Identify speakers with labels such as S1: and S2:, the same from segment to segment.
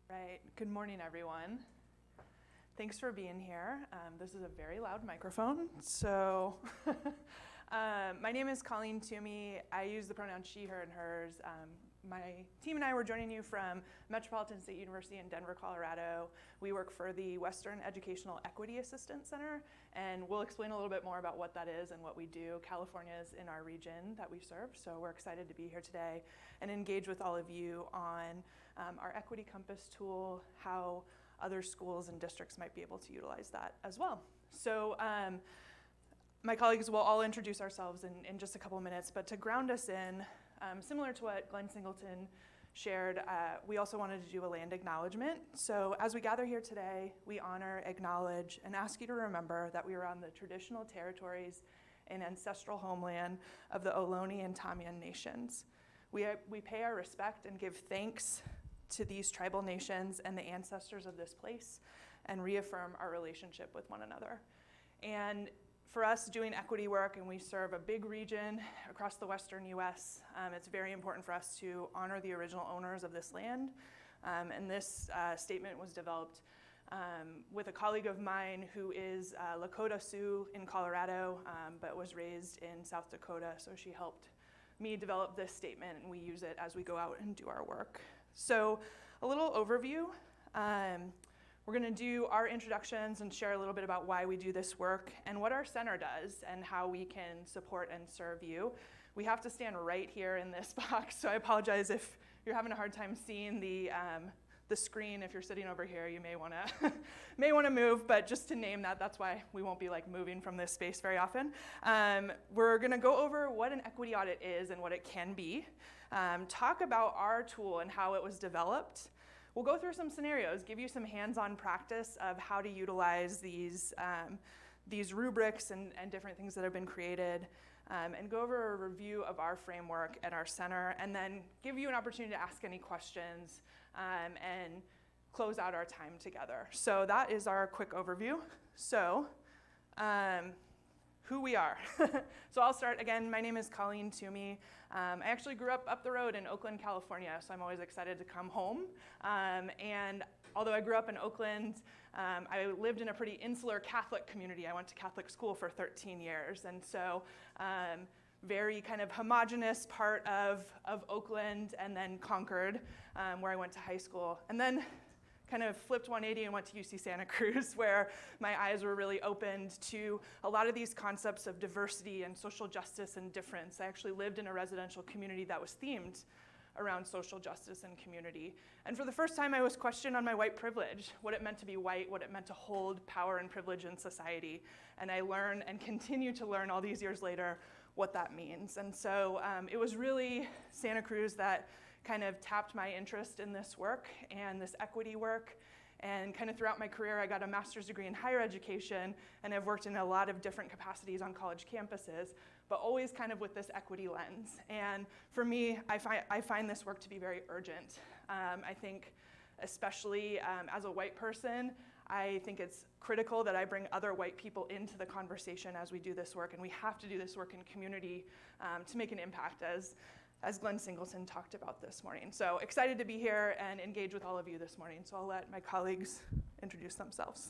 S1: Right. Good morning, everyone. Thanks for being here. This is a very loud microphone, so my name is Colleen Toomey. I use the pronouns she, her, and hers. My team and I were joining you from Metropolitan State University in Denver, Colorado. We work for the Western Educational Equity Assistance Center, and we'll explain a little bit more about what that is and what we do. California is in our region that we serve, so we're excited to be here today and engage with all of you on our Equity Compass tool, how other schools and districts might be able to utilize that as well. So my colleagues will all introduce ourselves in just a couple of minutes, but to ground us in, similar to what Glenn Singleton shared, we also wanted to do a land acknowledgement. So as we gather here today, we honor, acknowledge, and ask you to remember that we are on the traditional territories and ancestral homeland of the Ohlone and Tamian nations. We pay our respect and give thanks to these tribal nations and the ancestors of this place and reaffirm our relationship with one another. And for us doing equity work, and we serve a big region across the western US, it's very important for us to honor the original owners of this land. And this statement was developed with a colleague of mine who is Lakota Sioux in Colorado, but was raised in South Dakota. So she helped me develop this statement, and we use it as we go out and do our work. So a little overview. We're going to do our introductions and share a little bit about why we do this work and what our center does and how we can support and serve you. We have to stand right here in this box, so I apologize if you're having a hard time seeing the screen. If you're sitting over here, you may want to move, but just to name that, that's why we won't be like moving from this space very often. We're going to go over what an equity audit is and what it can be. Talk about our tool and how it was developed. We'll go through some scenarios, give you some hands-on practice of how to utilize these rubrics and different things that have been created, and go over a review of our framework at our center, and then give you an opportunity to ask any questions and close out our time together. So that is our quick overview. So who we are. So I'll start again. My name is Colleen Toomey. I actually grew up the road in Oakland, California, so I'm always excited to come home. And although I grew up in Oakland, I lived in a pretty insular Catholic community. I went to Catholic school for 13 years, and so very kind of homogenous part of Oakland, and then Concord, where I went to high school. And then kind of flipped 180 and went to UC Santa Cruz, where my eyes were really opened to a lot of these concepts of diversity and social justice and difference. I actually lived in a residential community that was themed around social justice and community. And for the first time, I was questioned on my white privilege, what it meant to be white, what it meant to hold power and privilege in society. And I learned and continue to learn all these years later what that means. And so it was really Santa Cruz that kind of tapped my interest in this work and this equity work. And kind of throughout my career, I got a master's degree in higher education, and I've worked in a lot of different capacities on college campuses, but always kind of with this equity lens. And for me, I find this work to be very urgent. I think, especially as a white person, I think it's critical that I bring other white people into the conversation as we do this work, and we have to do this work in community to make an impact, as Glenn Singleton talked about this morning. So excited to be here and engage with all of you this morning. So I'll let my colleagues introduce themselves.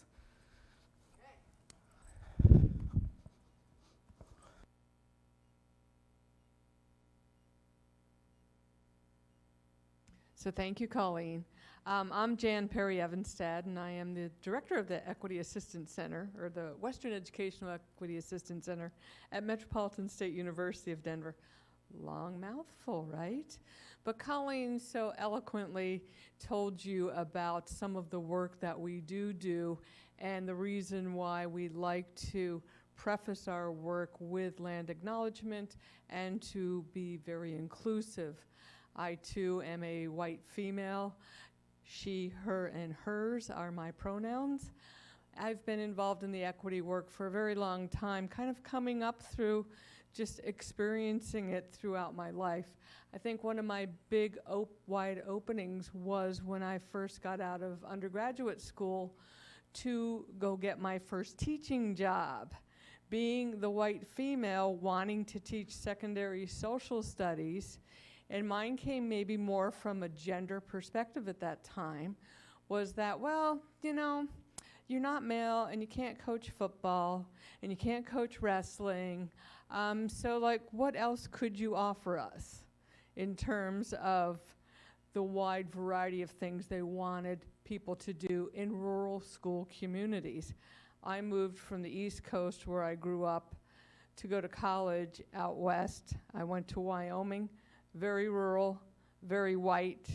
S2: So thank you, Colleen. I'm Jan Perry Evenstad, and I am the director of the Equity Assistance Center, or the Western Educational Equity Assistance Center at Metropolitan State University of Denver. Long mouthful, right? But Colleen so eloquently told you about some of the work that we do and the reason why we like to preface our work with land acknowledgement and to be very inclusive. I too am a white female. She, her, and hers are my pronouns. I've been involved in the equity work for a very long time, kind of coming up through just experiencing it throughout my life. I think one of my big wide openings was when I first got out of undergraduate school to go get my first teaching job. Being the white female wanting to teach secondary social studies, and mine came maybe more from a gender perspective at that time, was that, well, you know, you're not male and you can't coach football and you can't coach wrestling. So like, what else could you offer us in terms of the wide variety of things they wanted people to do in rural school communities? I moved from the East Coast, where I grew up, to go to college out west. I went to Wyoming, very rural, very white,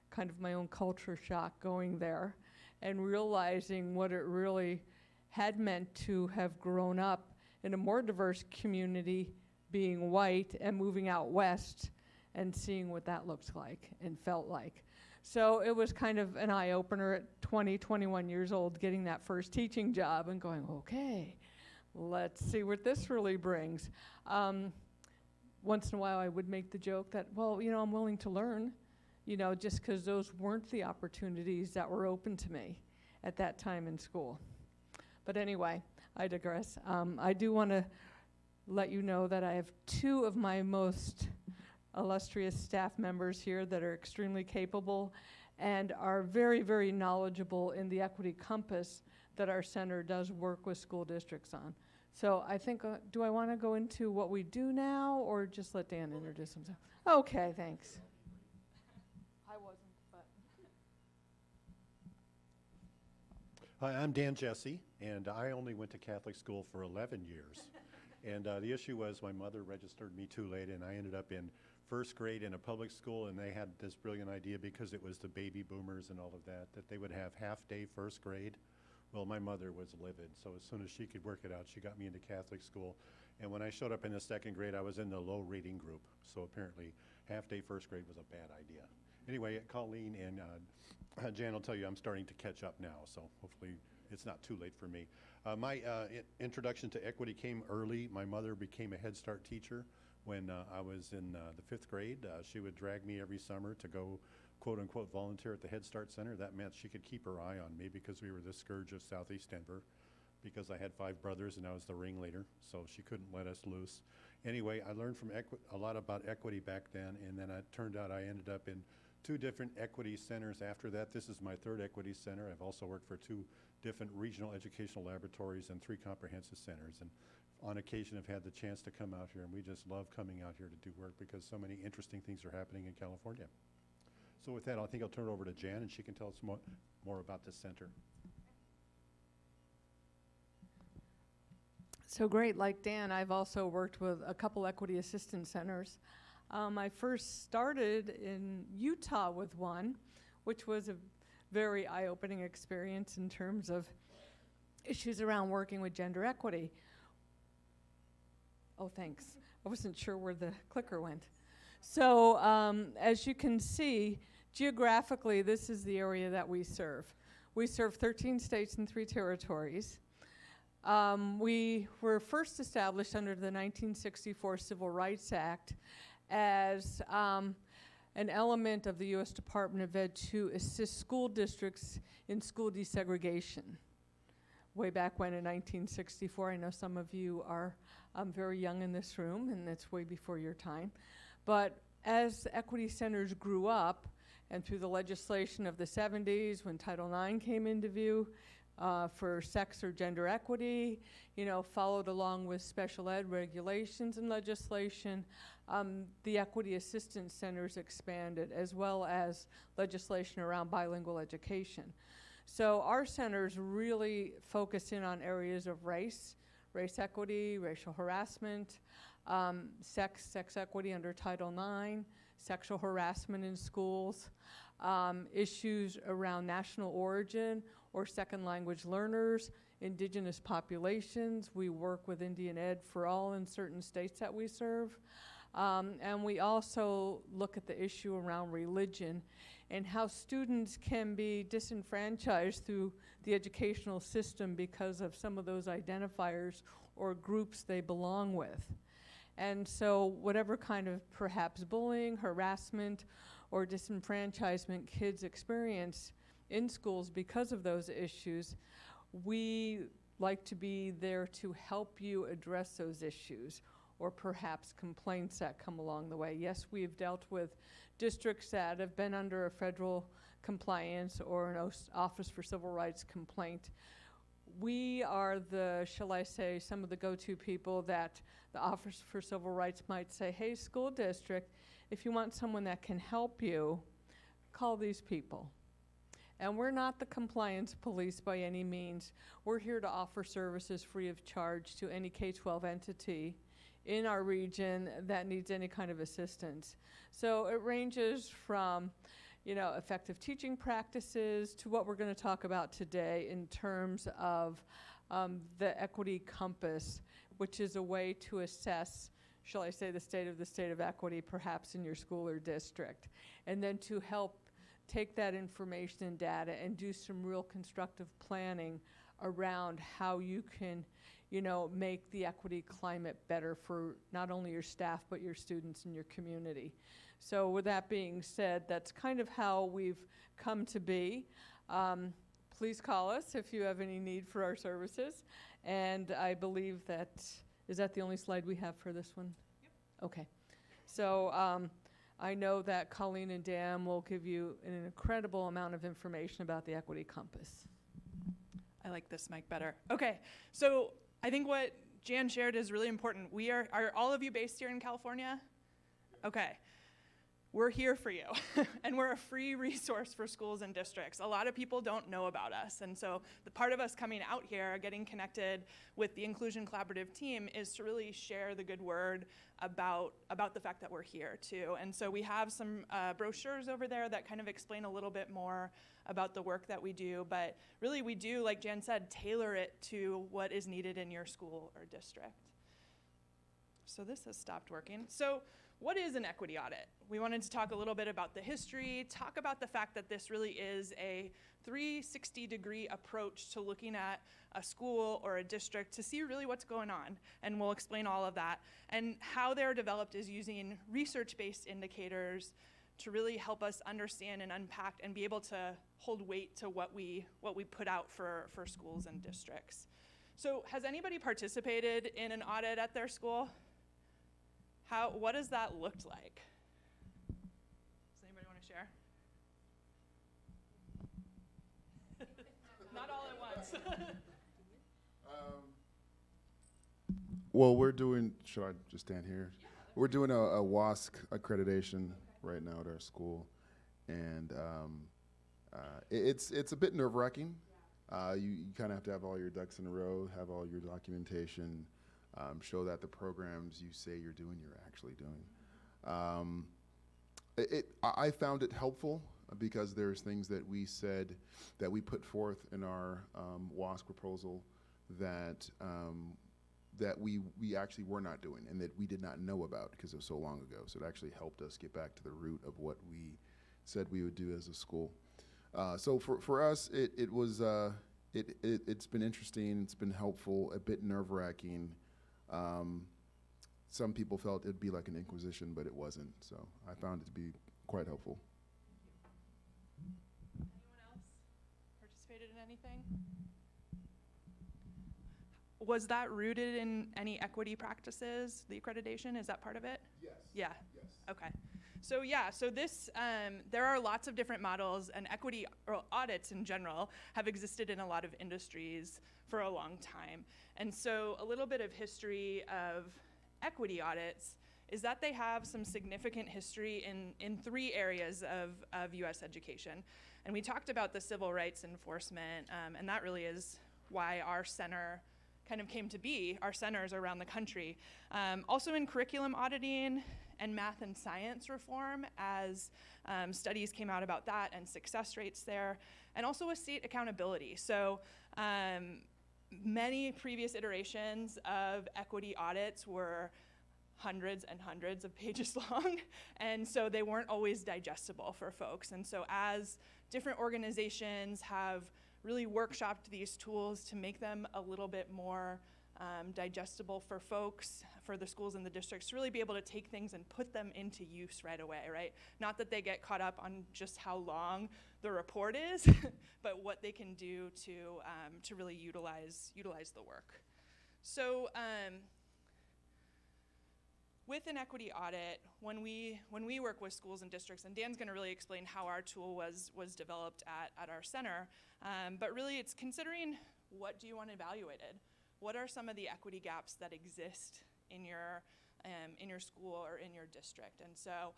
S2: kind of my own culture shock going there, and realizing what it really had meant to have grown up in a more diverse community, being white and moving out west and seeing what that looked like and felt like. So it was kind of an eye-opener at 20, 21 years old, getting that first teaching job and going, okay, let's see what this really brings. Once in a while I would make the joke that, well, you know, I'm willing to learn, you know, just because those weren't the opportunities that were open to me at that time in school. But anyway, I digress. I do want to let you know that I have two of my most illustrious staff members here that are extremely capable and are very, very knowledgeable in the equity compass that our center does work with school districts on. So I think, do I want to go into what we do now or just let Dan introduce himself? Okay, thanks. I wasn't, but.
S3: Hi, I'm Dan Jesse, and I only went to Catholic school for 11 years. And the issue was my mother registered me too late, and I ended up in first grade in a public school, and they had this brilliant idea, because it was the baby boomers and all of that, that they would have half-day first grade. Well, my mother was livid, so as soon as she could work it out, she got me into Catholic school. And when I showed up in the second grade, I was in the low reading group, so apparently half-day first grade was a bad idea. Anyway, Colleen and Jan will tell you I'm starting to catch up now, so hopefully it's not too late for me. My introduction to equity came early. My mother became a Head Start teacher when I was in the 5th grade. She would drag me every summer to go, quote unquote, volunteer at the Head Start Center. That meant she could keep her eye on me, because we were the scourge of Southeast Denver, because I had 5 brothers and I was the ringleader, so she couldn't let us loose. Anyway, I learned from a lot about equity back then, and then it turned out I ended up in 2 different equity centers after that. This is my 3rd equity center. I've also worked for 2 different regional educational laboratories and 3 comprehensive centers. And on occasion, I've had the chance to come out here, and we just love coming out here to do work, because so many interesting things are happening in California. So with that, I think I'll turn it over to Jan, and she can tell us more about this center.
S2: So great, like Dan, I've also worked with a couple equity assistance centers. I first started in Utah with one, which was a very eye-opening experience in terms of issues around working with gender equity. Oh, thanks. I wasn't sure where the clicker went. So as you can see, geographically, this is the area that we serve. We serve 13 states and 3 territories. We were first established under the 1964 Civil Rights Act as an element of the U.S. Department of Ed to assist school districts in school desegregation. Way back when in 1964, I know some of you are very young in this room, and that's way before your time. But as equity centers grew up, and through the legislation of the 70s, when Title IX came into view for sex or gender equity, you know, followed along with special ed regulations and legislation, the equity assistance centers expanded, as well as legislation around bilingual education. So our centers really focus in on areas of race equity, racial harassment, sex equity under Title IX, sexual harassment in schools, issues around national origin or second language learners, indigenous populations. We work with Indian Ed for All in certain states that we serve. And we also look at the issue around religion and how students can be disenfranchised through the educational system because of some of those identifiers or groups they belong with. And so whatever kind of perhaps bullying, harassment, or disenfranchisement kids experience in schools because of those issues, we like to be there to help you address those issues, or perhaps complaints that come along the way. Yes, we've dealt with districts that have been under a federal compliance or an Office for Civil Rights complaint. We are the, shall I say, some of the go-to people that the Office for Civil Rights might say, hey, school district, if you want someone that can help you, call these people. And we're not the compliance police by any means. We're here to offer services free of charge to any K-12 entity in our region that needs any kind of assistance. So it ranges from, you know, effective teaching practices to what we're going to talk about today in terms of the equity compass, which is a way to assess, shall I say, the state of equity perhaps in your school or district, and then to help take that information and data and do some real constructive planning around how you can, you know, make the equity climate better for not only your staff but your students and your community. So with that being said, that's kind of how we've come to be. Please call us if you have any need for our services. And I believe that, is that the only slide we have for this one? Yep. Okay. So I know that Colleen and Dan will give you an incredible amount of information about the Equity Compass.
S1: I like this mic better. Okay, so I think what Jan shared is really important. Are all of you based here in California? Okay. We're here for you, and we're a free resource for schools and districts. A lot of people don't know about us, and so the part of us coming out here, getting connected with the Inclusion Collaborative team, is to really share the good word about the fact that we're here too. And so we have some brochures over there that kind of explain a little bit more about the work that we do, but really we do, like Jan said, tailor it to what is needed in your school or district. So this has stopped working. So what is an equity audit? We wanted to talk a little bit about the history, talk about the fact that this really is a 360-degree approach to looking at a school or a district to see really what's going on, and we'll explain all of that. And how they're developed is using research-based indicators to really help us understand and unpack and be able to hold weight to what we put out for schools and districts. So has anybody participated in an audit at their school? What does that look like? Does anybody want to share? Not all at once.
S4: Well, we're doing, should I just stand here? Yeah, we're doing a WEEAC accreditation right now at our school, and it's a bit nerve-wracking. Yeah. You kind of have to have all your ducks in a row, have all your documentation, show that the programs you say you're doing, you're actually doing. I found it helpful because there's things that we said that we put forth in our WEEAC proposal that that we actually were not doing and that we did not know about because it was so long ago. So it actually helped us get back to the root of what we said we would do as a school. So for us, it's been interesting. It's been helpful. A bit nerve-wracking. Some people felt it'd be like an inquisition, but it wasn't. So I found it to be quite helpful.
S1: Anyone else participated in anything? Was that rooted in any equity practices, the accreditation? Is that part of it?
S4: Yes.
S1: Yeah.
S4: Yes.
S1: Okay. So this, there are lots of different models, and equity or audits in general have existed in a lot of industries for a long time. And so a little bit of history of equity audits is that they have some significant history in three areas of US education. And we talked about the civil rights enforcement, and that really is why our center kind of came to be, our centers around the country. Also in curriculum auditing and math and science reform, as studies came out about that and success rates there, and also with state accountability. So many previous iterations of equity audits were hundreds and hundreds of pages long, and so they weren't always digestible for folks. And so as different organizations have really workshopped these tools to make them a little bit more digestible for folks, for the schools and the districts, to really be able to take things and put them into use right away, right? Not that they get caught up on just how long the report is, but what they can do to really utilize the work. So with an equity audit, when we work with schools and districts, and Dan's gonna really explain how our tool was developed at our center, but really it's considering what do you want evaluated? What are some of the equity gaps that exist in your school or in your district? And so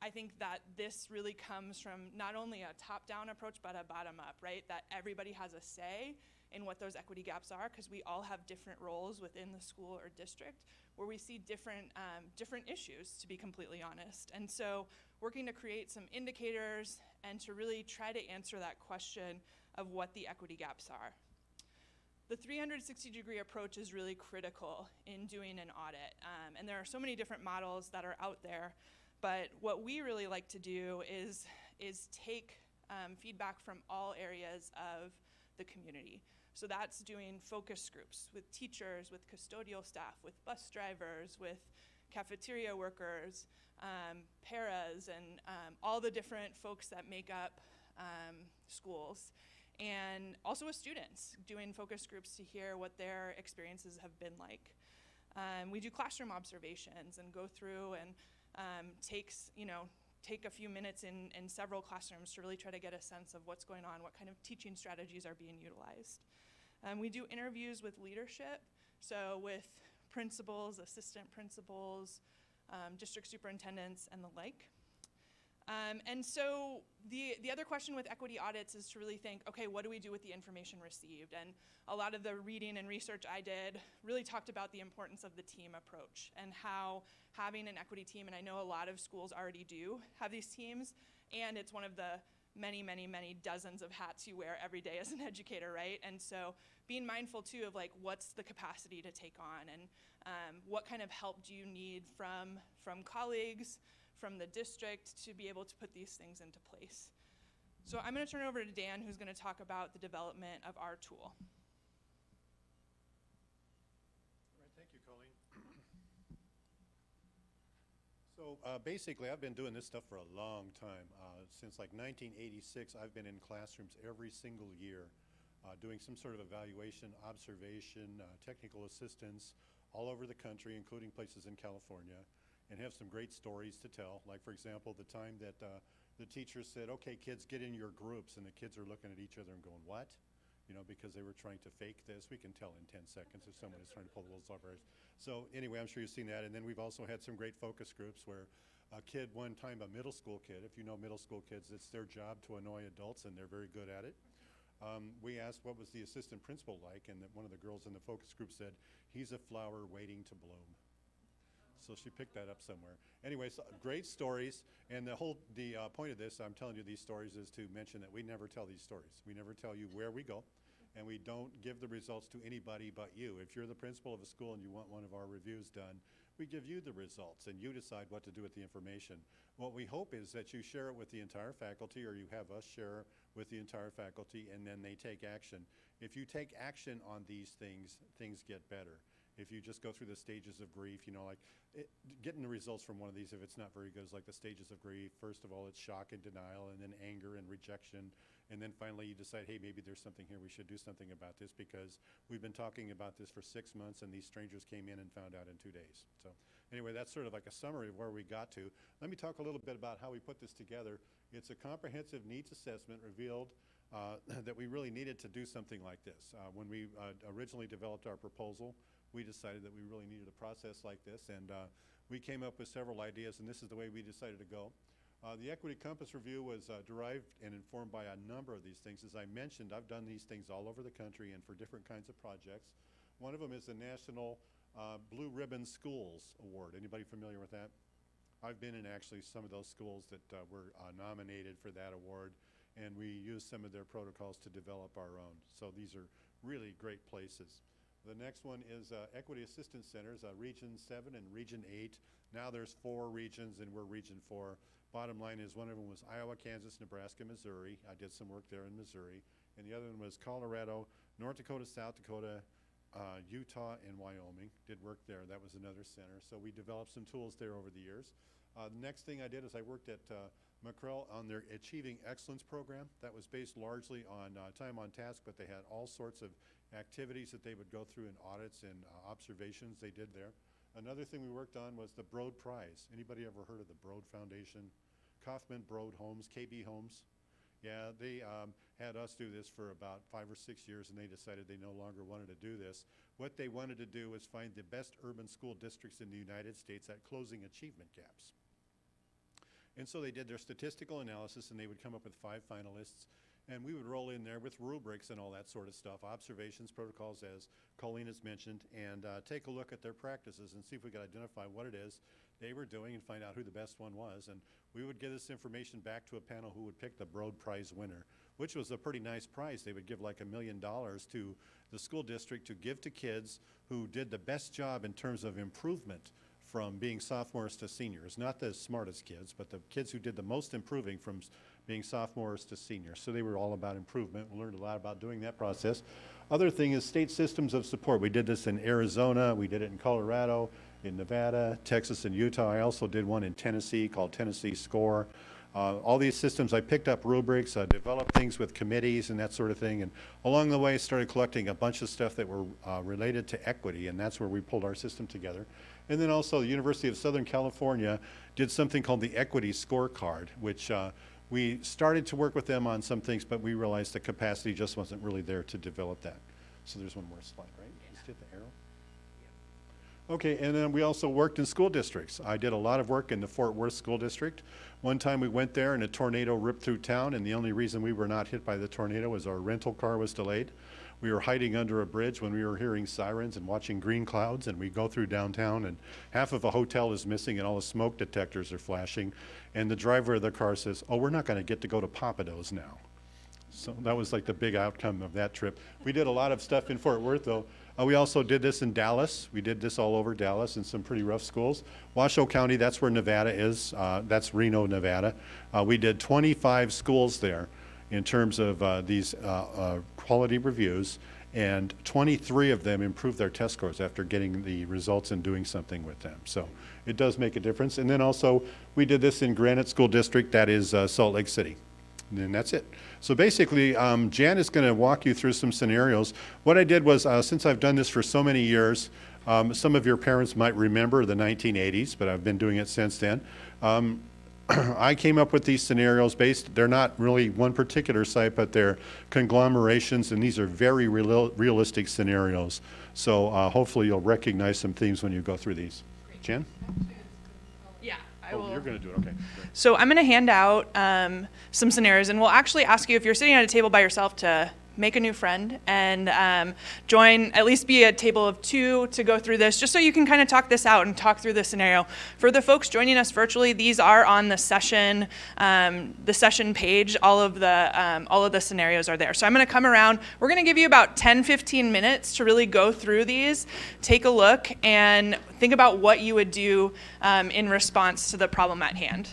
S1: I think that this really comes from not only a top-down approach, but a bottom-up, right? That everybody has a say in what those equity gaps are, because we all have different roles within the school or district where we see different issues, to be completely honest. And so working to create some indicators and to really try to answer that question of what the equity gaps are. The 360-degree approach is really critical in doing an audit. And there are so many different models that are out there, but what we really like to do is take feedback from all areas of the community. So that's doing focus groups with teachers, with custodial staff, with bus drivers, with cafeteria workers, paras, and all the different folks that make up schools. And also with students, doing focus groups to hear what their experiences have been like. We do classroom observations and go through and take a few minutes in several classrooms to really try to get a sense of what's going on, what kind of teaching strategies are being utilized. We do interviews with leadership, so with principals, assistant principals, district superintendents, and the like. And so the other question with equity audits is to really think, okay, what do we do with the information received? And a lot of the reading and research I did really talked about the importance of the team approach and how having an equity team, and I know a lot of schools already do have these teams, and it's one of the many, many, many dozens of hats you wear every day as an educator, right? And so being mindful too of like, what's the capacity to take on, and what kind of help do you need from colleagues, from the district, to be able to put these things into place. So I'm gonna turn it over to Dan, who's gonna talk about the development of our tool.
S3: All right, thank you, Colleen. So basically, I've been doing this stuff for a long time. Since like 1986, I've been in classrooms every single year, doing some sort of evaluation, observation, technical assistance all over the country, including places in California, and have some great stories to tell. Like, for example, the time that the teacher said, okay, kids, get in your groups, and the kids are looking at each other and going, what? You know, because they were trying to fake this. We can tell in 10 seconds if someone is trying to pull the little ours. So anyway, I'm sure you've seen that. And then we've also had some great focus groups where a kid, one time a middle school kid, if you know middle school kids, it's their job to annoy adults, and they're very good at it. We asked what was the assistant principal like, and that one of the girls in the focus group said, he's a flower waiting to bloom. So she picked that up somewhere. Anyway, so great stories, and the point of this, I'm telling you these stories, is to mention that we never tell these stories. We never tell you where we go, and we don't give the results to anybody but you. If you're the principal of a school and you want one of our reviews done, we give you the results, and you decide what to do with the information. What we hope is that you share it with the entire faculty, or you have us share with the entire faculty, and then they take action. If you take action on these things, things get better. If you just go through the stages of grief, you know, like getting the results from one of these, if it's not very good, is like the stages of grief. First of all, it's shock and denial, and then anger and rejection. And then finally you decide, hey, maybe there's something here, we should do something about this, because we've been talking about this for 6 months, and these strangers came in and found out in 2 days. So anyway, that's sort of like a summary of where we got to. Let me talk a little bit about how we put this together. It's a comprehensive needs assessment revealed that we really needed to do something like this. When we originally developed our proposal, we decided that we really needed a process like this, and we came up with several ideas, and this is the way we decided to go. The Equity Compass Review was derived and informed by a number of these things. As I mentioned, I've done these things all over the country and for different kinds of projects. One of them is the National Blue Ribbon Schools Award. Anybody familiar with that? I've been in actually some of those schools that were nominated for that award, and we used some of their protocols to develop our own. So these are really great places. The next one is Equity Assistance Centers, Region 7 and Region 8. Now there's 4 regions, and we're Region 4. Bottom line is one of them was Iowa, Kansas, Nebraska, Missouri. I did some work there in Missouri. And the other one was Colorado, North Dakota, South Dakota, Utah, and Wyoming. Did work there. That was another center. So we developed some tools there over the years. The next thing I did is I worked at McCrell on their Achieving Excellence program. That was based largely on time on task, but they had all sorts of activities that they would go through, and audits and observations they did there. Another thing we worked on was the Broad Prize. Anybody ever heard of the Broad Foundation? Kaufman Broad Homes, KB Homes. Yeah, they had us do this for about 5 or 6 years, and they decided they no longer wanted to do this. What they wanted to do was find the best urban school districts in the United States at closing achievement gaps. And so they did their statistical analysis, and they would come up with 5 finalists, and we would roll in there with rubrics and all that sort of stuff, observations, protocols, as Colleen has mentioned, and take a look at their practices and see if we could identify what it is they were doing and find out who the best one was. And we would give this information back to a panel who would pick the Broad Prize winner, which was a pretty nice prize. They would give like $1 million to the school district to give to kids who did the best job in terms of improvement from being sophomores to seniors. Not the smartest kids, but the kids who did the most improving from being sophomores to seniors. So they were all about improvement. We learned a lot about doing that process. Other thing is state systems of support. We did this in Arizona, we did it in Colorado, in Nevada, Texas, and Utah. I also did one in Tennessee called Tennessee Score. All these systems, I picked up rubrics, I developed things with committees and that sort of thing, and along the way started collecting a bunch of stuff that were related to equity, and that's where we pulled our system together. And then also the University of Southern California did something called the Equity Scorecard, which we started to work with them on some things, but we realized the capacity just wasn't really there to develop that. So there's one more slide, right? Just hit the arrow. Okay, and then we also worked in school districts. I did a lot of work in the Fort Worth School District. One time we went there and a tornado ripped through town, and the only reason we were not hit by the tornado was our rental car was delayed. We were hiding under a bridge when we were hearing sirens and watching green clouds, and we go through downtown and half of a hotel is missing and all the smoke detectors are flashing, and the driver of the car says, "Oh, we're not going to get to go to Papados now." So that was like the big outcome of that trip. We did a lot of stuff in Fort Worth, though. We also did this in Dallas. We did this all over Dallas in some pretty rough schools. Washoe County, that's where Nevada is. That's Reno, Nevada. We did 25 schools there in terms of these quality reviews, and 23 of them improved their test scores after getting the results and doing something with them. So it does make a difference. And then also, we did this in Granite School District, that is Salt Lake City. And then that's it. So basically, Jan is going to walk you through some scenarios. What I did was, since I've done this for so many years, some of your parents might remember the 1980s, but I've been doing it since then. I came up with these scenarios they're not really one particular site, but they're conglomerations, and these are very realistic scenarios. So hopefully you'll recognize some themes when you go through these. Jan?
S1: Yeah, I
S3: Oh,
S1: will.
S3: you're going to do it, okay. Great.
S1: So I'm going to hand out some scenarios, and we'll actually ask you, if you're sitting at a table by yourself, to make a new friend and join, at least be a table of 2 to go through this, just so you can kind of talk this out and talk through the scenario. For the folks joining us virtually, these are on the session page. All of the scenarios are there. So I'm going to come around. We're going to give you about 10-15 minutes to really go through these, take a look, and think about what you would do in response to the problem at hand.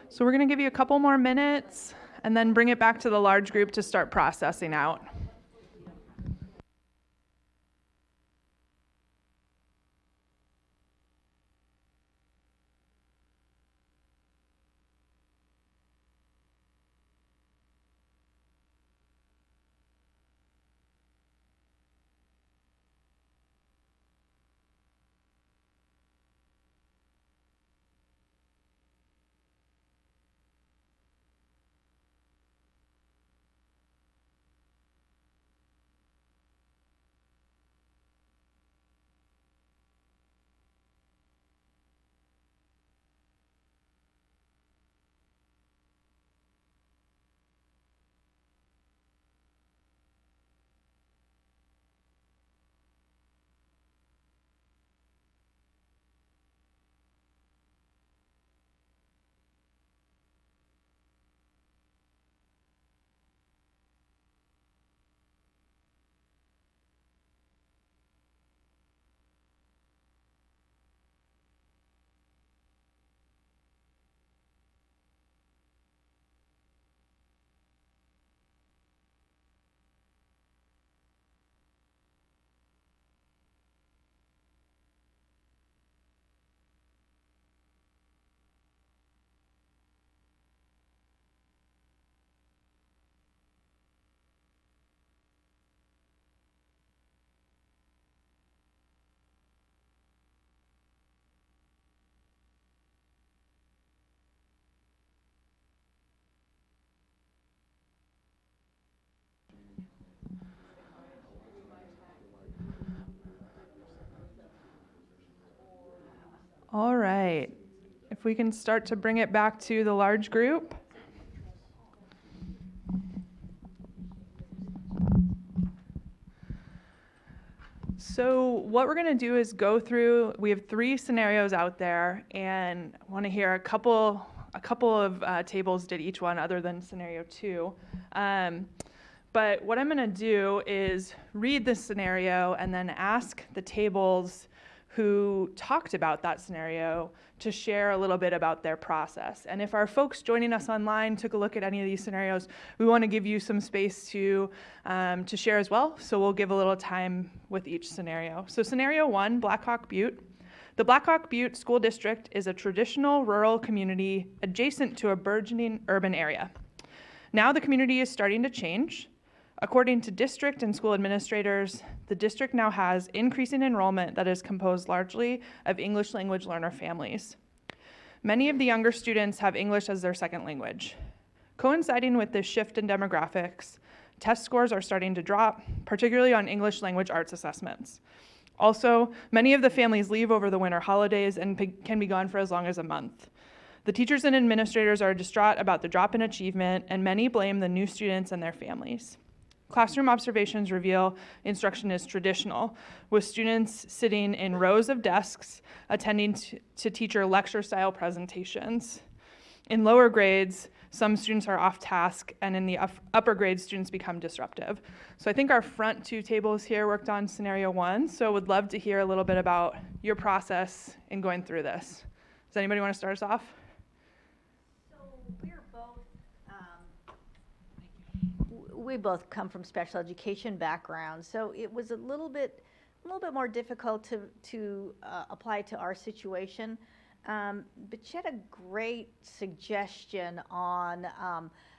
S1: So we're going to give you a couple more minutes and then bring it back to the large group to start processing out. All right. If we can start to bring it back to the large group. So what we're going to do is go through, we have 3 scenarios out there, and I want to hear a couple of tables did each one other than scenario 2. But what I'm going to do is read the scenario and then ask the tables who talked about that scenario to share a little bit about their process. And if our folks joining us online took a look at any of these scenarios, we want to give you some space to share as well. So we'll give a little time with each scenario. So scenario 1, Black Hawk Butte. The Black Hawk Butte School District is a traditional rural community adjacent to a burgeoning urban area. Now the community is starting to change. According to district and school administrators, the district now has increasing enrollment that is composed largely of English language learner families. Many of the younger students have English as their second language. Coinciding with this shift in demographics, test scores are starting to drop, particularly on English language arts assessments. Also, many of the families leave over the winter holidays and can be gone for as long as a month. The teachers and administrators are distraught about the drop in achievement, and many blame the new students and their families. Classroom observations reveal instruction is traditional, with students sitting in rows of desks, attending to teacher lecture-style presentations. In lower grades, some students are off task, and in the upper grades, students become disruptive. So I think our front 2 tables here worked on scenario 1, so would love to hear a little bit about your process in going through this. Does anybody want to start us off?
S5: We both come from special education backgrounds, so it was a little bit more difficult to apply to our situation. But you had a great suggestion on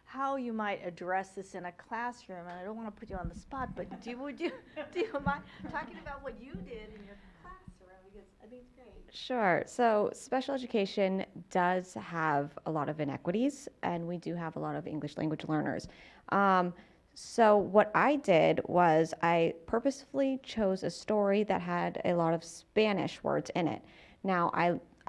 S5: how you might address this in a classroom, and I don't want to put you on the spot, but do you mind talking about what you did in your classroom, because I think it's great.
S6: Sure. So special education does have a lot of inequities, and we do have a lot of English language learners. So what I did was I purposefully chose a story that had a lot of Spanish words in it. Now,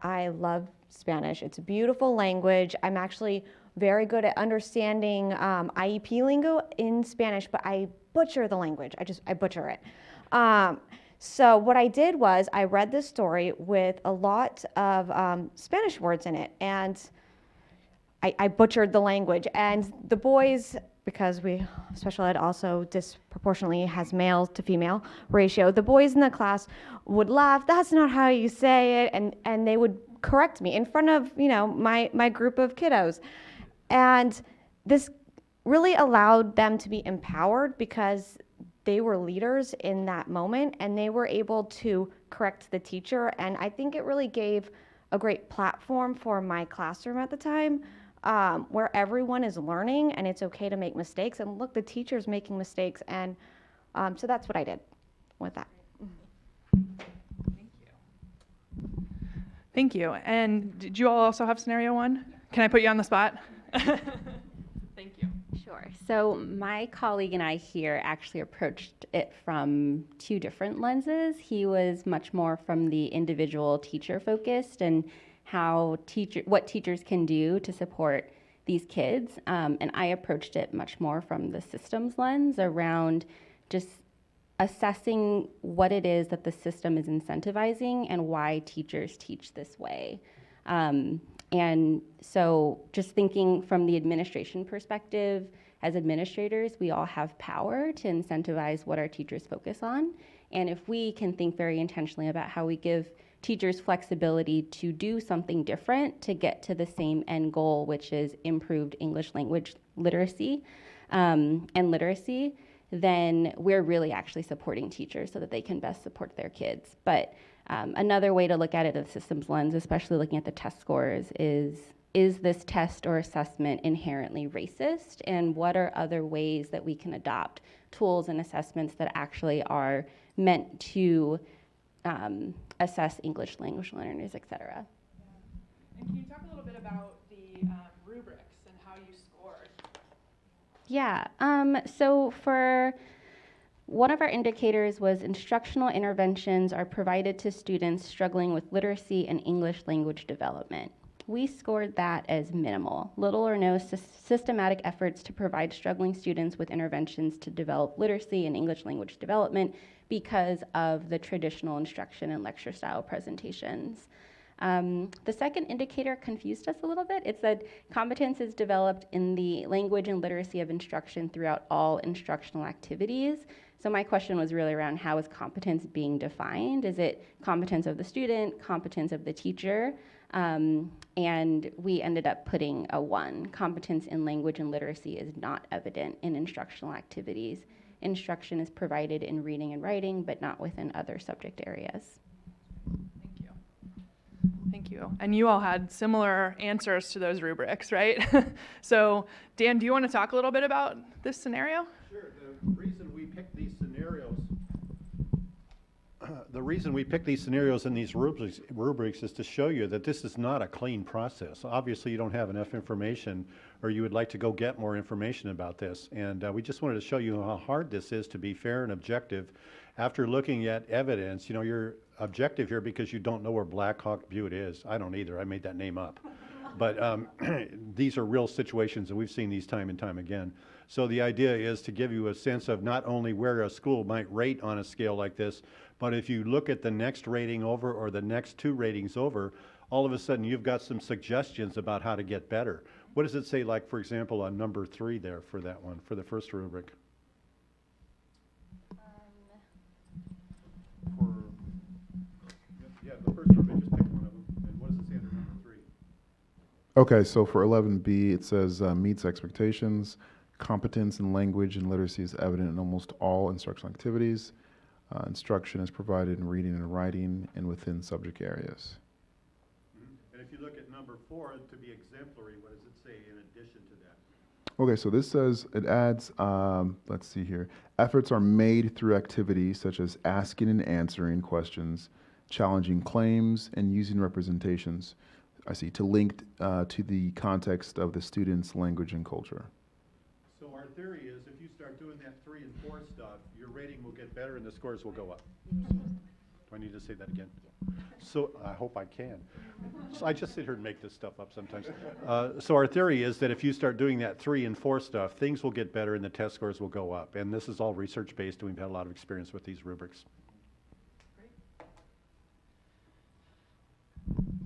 S6: I love Spanish. It's a beautiful language. I'm actually very good at understanding IEP lingo in Spanish, but I butcher the language. I butcher it. So what I did was I read this story with a lot of Spanish words in it, and I butchered the language. And the boys, because special ed also disproportionately has male to female ratio, the boys in the class would laugh, "That's not how you say it," and they would correct me in front of, my group of kiddos. And this really allowed them to be empowered because they were leaders in that moment and they were able to correct the teacher. And I think it really gave a great platform for my classroom at the time, where everyone is learning and it's okay to make mistakes. And look, the teacher's making mistakes. And so that's what I did with that.
S1: Thank you. And did you all also have scenario one? Can I put you on the spot? Thank you.
S7: Sure. So my colleague and I here actually approached it from two different lenses. He was much more from the individual teacher focused and what teachers can do to support these kids. And I approached it much more from the systems lens around just assessing what it is that the system is incentivizing and why teachers teach this way. And so just thinking from the administration perspective, as administrators, we all have power to incentivize what our teachers focus on. And if we can think very intentionally about how we give teachers flexibility to do something different to get to the same end goal, which is improved English language literacy and literacy, then we're really actually supporting teachers so that they can best support their kids. But another way to look at it at the systems lens, especially looking at the test scores, is this test or assessment inherently racist? And what are other ways that we can adopt tools and assessments that actually are meant to assess English language learners, et cetera?
S1: Yeah. And can you talk a little bit about the rubrics and how you scored?
S7: Yeah, so for one of our indicators was instructional interventions are provided to students struggling with literacy and English language development. We scored that as minimal, little or no systematic efforts to provide struggling students with interventions to develop literacy and English language development because of the traditional instruction and lecture style presentations. The second indicator confused us a little bit. It said competence is developed in the language and literacy of instruction throughout all instructional activities. So my question was really around how is competence being defined? Is it competence of the student, competence of the teacher? And we ended up putting a 1. Competence in language and literacy is not evident in instructional activities. Instruction is provided in reading and writing, but not within other subject areas.
S1: Thank you. Thank you. And you all had similar answers to those rubrics, right? So, Dan, do you want to talk a little bit about this scenario?
S3: Sure. The reason we picked these scenarios and these rubrics is to show you that this is not a clean process. Obviously, you don't have enough information, or you would like to go get more information about this. And we just wanted to show you how hard this is to be fair and objective. After looking at evidence, you're objective here because you don't know where Black Hawk Butte is. I don't either. I made that name up. But these are real situations, and we've seen these time and time again. So the idea is to give you a sense of not only where a school might rate on a scale like this, but if you look at the next rating over or the next 2 ratings over, all of a sudden you've got some suggestions about how to get better. What does it say, like, for example, on number 3 there for that one, for the first rubric? Yeah, the first rubric, just pick one of them. And what does it say under number 3?
S4: Okay, so for 11B, it says meets expectations. Competence in language and literacy is evident in almost all instructional activities. Instruction is provided in reading and writing and within subject areas.
S3: And if you look at number 4, to be exemplary, what does it say in addition to that?
S4: Okay, so this says, it adds, let's see here, efforts are made through activities such as asking and answering questions, challenging claims, and using representations, I see, to link to the context of the student's language and culture.
S3: So our theory is if you start doing that 3 and 4 stuff, your rating will get better and the scores will go up. Do I need to say that again? So I hope I can. So I just sit here and make this stuff up sometimes. So our theory is that if you start doing that 3 and 4 stuff, things will get better and the test scores will go up. And this is all research-based, and we've had a lot of experience with these rubrics.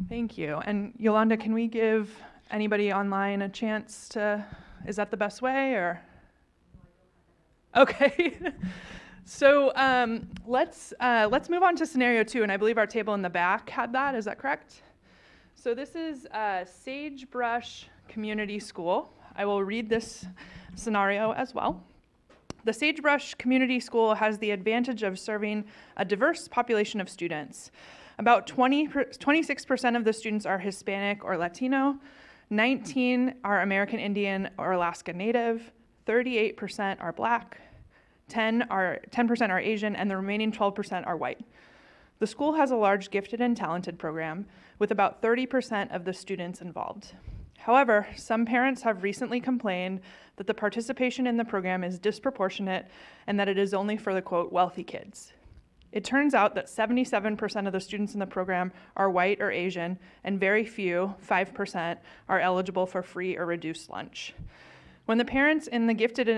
S1: Thank you. And Yolanda, can we give anybody online a chance to, is that the best way or? Okay. So let's move on to scenario 2, and I believe our table in the back had that, is that correct? So this is Sagebrush Community School. I will read this scenario as well. The Sagebrush Community School has the advantage of serving a diverse population of students. About 26% of the students are Hispanic or Latino, 19 are American Indian or Alaska Native, 38% are Black, 10% are Asian, and the remaining 12% are white. The school has a large gifted and talented program with about 30% of the students involved. However, some parents have recently complained that the participation in the program is disproportionate and that it is only for the, quote, wealthy kids. It turns out that 77% of the students in the program are white or Asian, and very few, 5%, are eligible for free or reduced lunch. When the parents of the gifted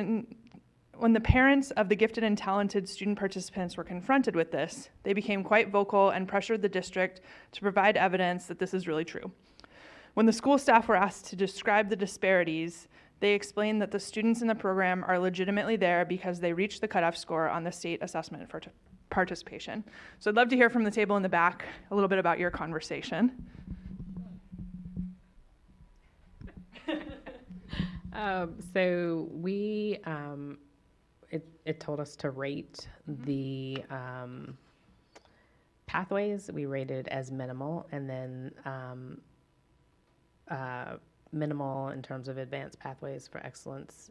S1: and talented student participants were confronted with this, they became quite vocal and pressured the district to provide evidence that this is really true. When the school staff were asked to describe the disparities, they explained that the students in the program are legitimately there because they reached the cutoff score on the state assessment for participation. So I'd love to hear from the table in the back a little bit about your conversation.
S8: So we, it told us to rate the pathways. We rated as minimal, and then minimal in terms of advanced pathways for excellence,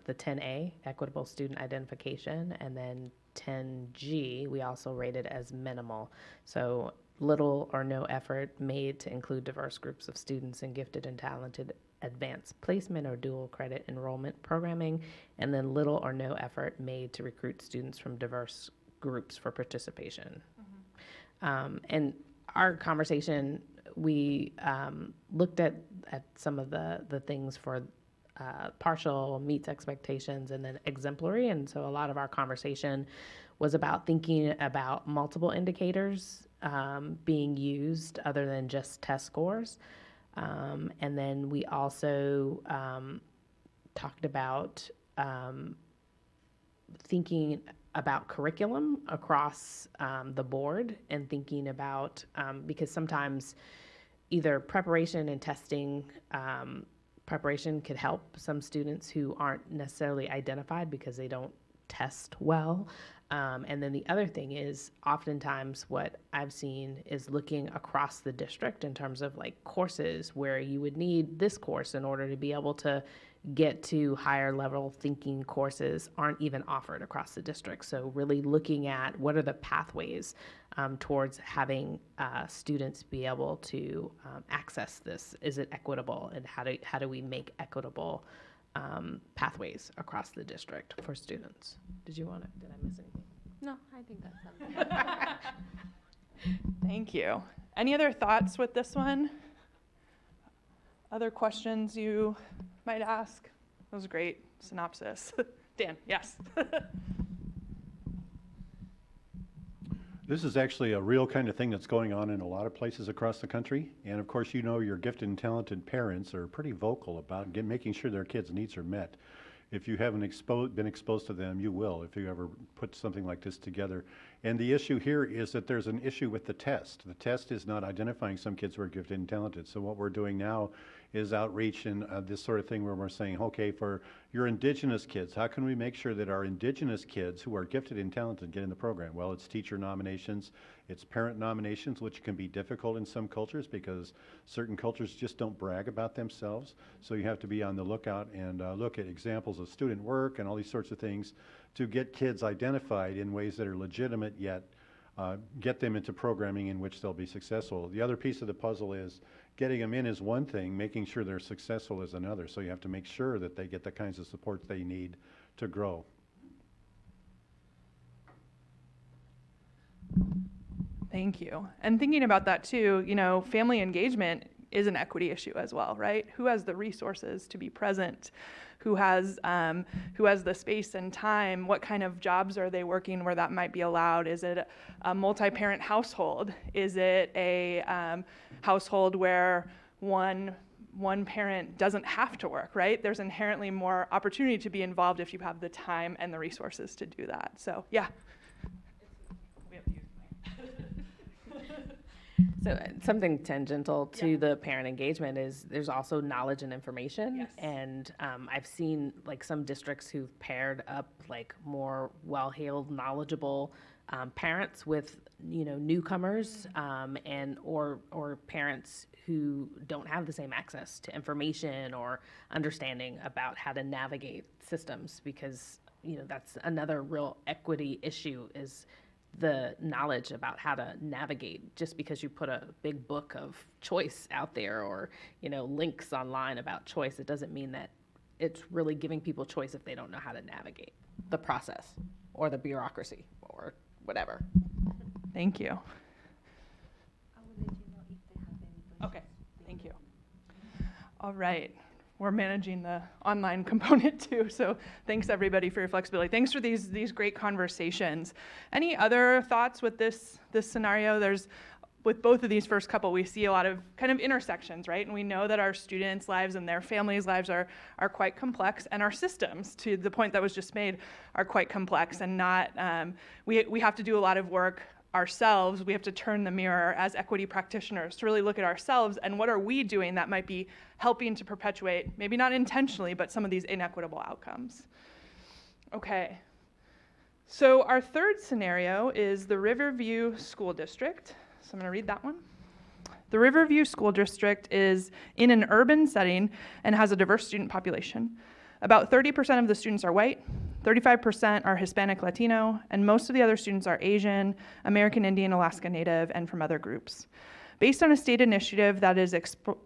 S8: the 10A, equitable student identification, and then 10G, we also rated as minimal. So little or no effort made to include diverse groups of students in gifted and talented advanced placement or dual credit enrollment programming, and then little or no effort made to recruit students from diverse groups for participation. And our conversation, we looked at some of the things for partial, meets expectations, and then exemplary. And so a lot of our conversation was about thinking about multiple indicators being used other than just test scores. And then we also talked about thinking about curriculum across the board, and thinking about, because sometimes either preparation and testing, preparation could help some students who aren't necessarily identified because they don't test well. And then the other thing is, oftentimes what I've seen is looking across the district in terms of like courses where you would need this course in order to be able to get to higher level thinking courses aren't even offered across the district. So really looking at what are the pathways towards having students be able to access this. Is it equitable, and how do we make equitable pathways across the district for students? Did I miss anything?
S2: No, I think that's something.
S1: Thank you. Any other thoughts with this one? Other questions you might ask? That was a great synopsis. Dan, yes.
S3: This is actually a real kind of thing that's going on in a lot of places across the country. And of course, you know, your gifted and talented parents are pretty vocal about making sure their kids' needs are met. If you haven't been exposed to them, you will if you ever put something like this together. And the issue here is that there's an issue with the test. The test is not identifying some kids who are gifted and talented. So what we're doing now is outreach and this sort of thing where we're saying, okay, for your indigenous kids, how can we make sure that our indigenous kids who are gifted and talented get in the program? Well, it's teacher nominations, it's parent nominations, which can be difficult in some cultures because certain cultures just don't brag about themselves. So you have to be on the lookout and look at examples of student work and all these sorts of things to get kids identified in ways that are legitimate, yet get them into programming in which they'll be successful. The other piece of the puzzle is getting them in is one thing, making sure they're successful is another. So you have to make sure that they get the kinds of support they need to grow.
S1: Thank you. And thinking about that too, you know, family engagement is an equity issue as well, right? Who has the resources to be present? Who has the space and time? What kind of jobs are they working where that might be allowed? Is it a multi-parent household? Is it a household where one one parent doesn't have to work, right? There's inherently more opportunity to be involved if you have the time and the resources to do that. So, yeah.
S8: So something tangential to the parent engagement is there's also knowledge and information.
S1: Yes.
S8: And I've seen like some districts who've paired up like more well-heeled, knowledgeable parents with, you know, newcomers and or parents who don't have the same access to information or understanding about how to navigate systems, because, you know, that's another real equity issue is the knowledge about how to navigate. Just because you put a big book of choice out there or, you know, links online about choice, it doesn't mean that it's really giving people choice if they don't know how to navigate the process or the bureaucracy or whatever.
S1: Thank you. Okay, thank you. All right. We're managing the online component too, so thanks everybody for your flexibility. Thanks for these great conversations. Any other thoughts with this scenario? With both of these first couple, we see a lot of kind of intersections, right? And we know that our students' lives and their families' lives are quite complex, and our systems, to the point that was just made, are quite complex and not, we have to do a lot of work ourselves. We have to turn the mirror as equity practitioners to really look at ourselves and what are we doing that might be helping to perpetuate, maybe not intentionally, but some of these inequitable outcomes. Okay, so our third scenario is the Riverview School District. So I'm going to read that one. The Riverview School District is in an urban setting and has a diverse student population. About 30% of the students are white, 35% are Hispanic Latino, and most of the other students are Asian, American Indian, Alaska Native, and from other groups. Based on a state initiative that is